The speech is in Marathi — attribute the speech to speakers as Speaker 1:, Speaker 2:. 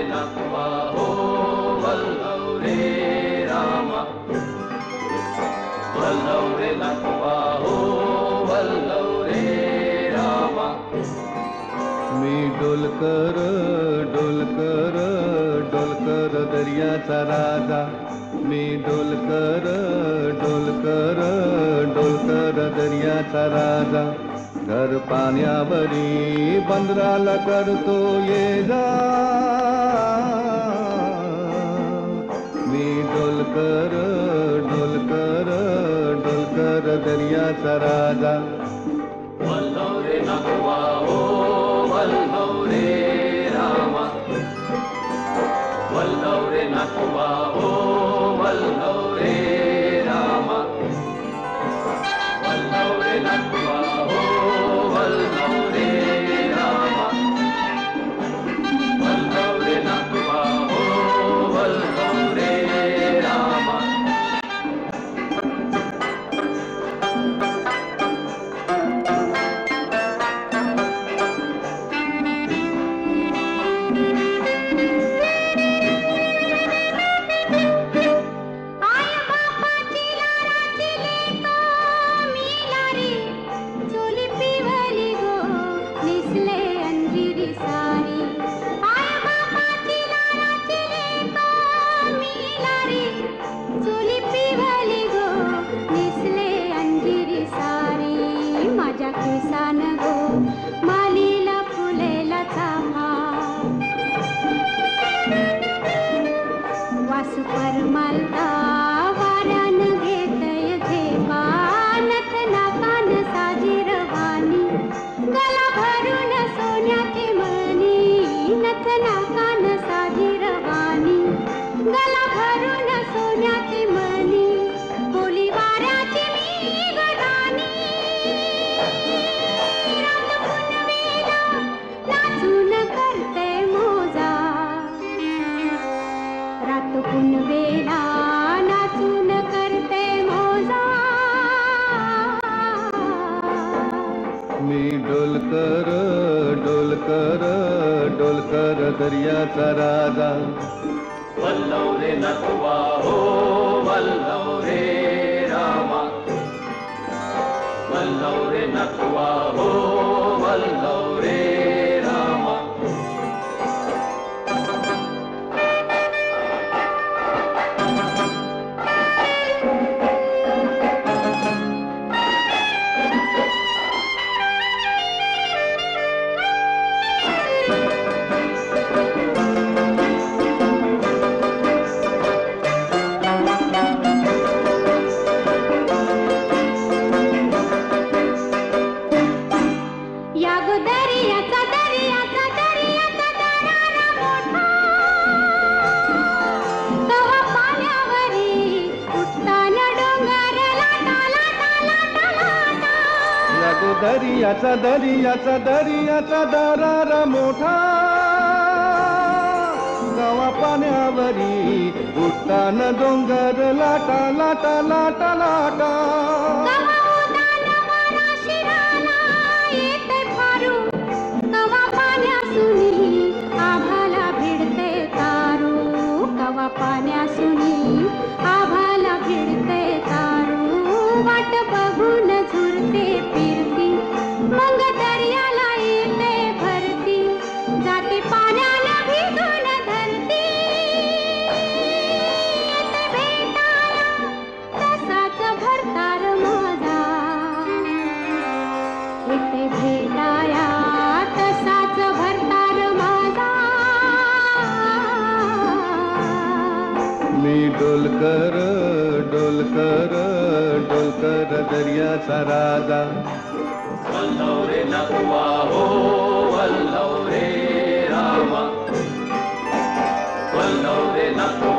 Speaker 1: नकवा हो वल्लव रे रामा, वल्लव रे नकवा हो वल्लव रे रामा।
Speaker 2: मी डोलकर डोलकर डोलकर दर्याचा राजा, मी डोलकर डोलकर डोलकर दर्याचा राजा, घर पाण्यावरी बंदराला करतो ये जा। मी डोलकर डोलकर डोलकर दर्याचा राजा,
Speaker 1: वल्लव रे नकवा हो वल्लव रे रामा, वल्लव रे नकवा हो वल्लव रे रामा, वल्लव रे नकवा हो वल्लव रे रामा, वल्लव रे नकवा हो वल्लव रे रामा।
Speaker 3: परमालता वाऱ्यान घेतय झेपा, नथना कान साजी रवानी, गला भरून सोन्याची मणी, नथना कान साजी रवानी, गला भरून सोन्याची मणी, बोली वाऱ्याची मी गराणी, रात पुनवेला नाचून करते मोजा, रात पुनवेला नाचून करते मोजा।
Speaker 2: मी डोलकर डोलकर डोलकर दर्याचा राजा,
Speaker 1: वल्लव रे नकवा हो वल्लव रे रामा, वल्लव रे नकवा हो वल्लव रे रामा।
Speaker 2: दर्याचा दर्याचा दर्याचा दरारा मोठा, गावा पाण्यावरी उठताना डोंगर लाटा लाटा लाटा लाटा,
Speaker 3: कवा पाण्यासुनी आभाला भिडते तारू, कवा पाण्यासुनी आभाला भिडते तारू, वाट बघून झुरते फिरती, मग दर्याला येते भरती, जाते पाण्याला भिजून धरती, येते भेटाया तसाच भरतार माझा, येते भेटाया तसाच भरतार माझा।
Speaker 2: मी डोलकर डोलकर डोलकर दर्याचा राजा,
Speaker 1: वल्लव रे नकवा हो वल्लव रे रामा, वल्लव रे नकवा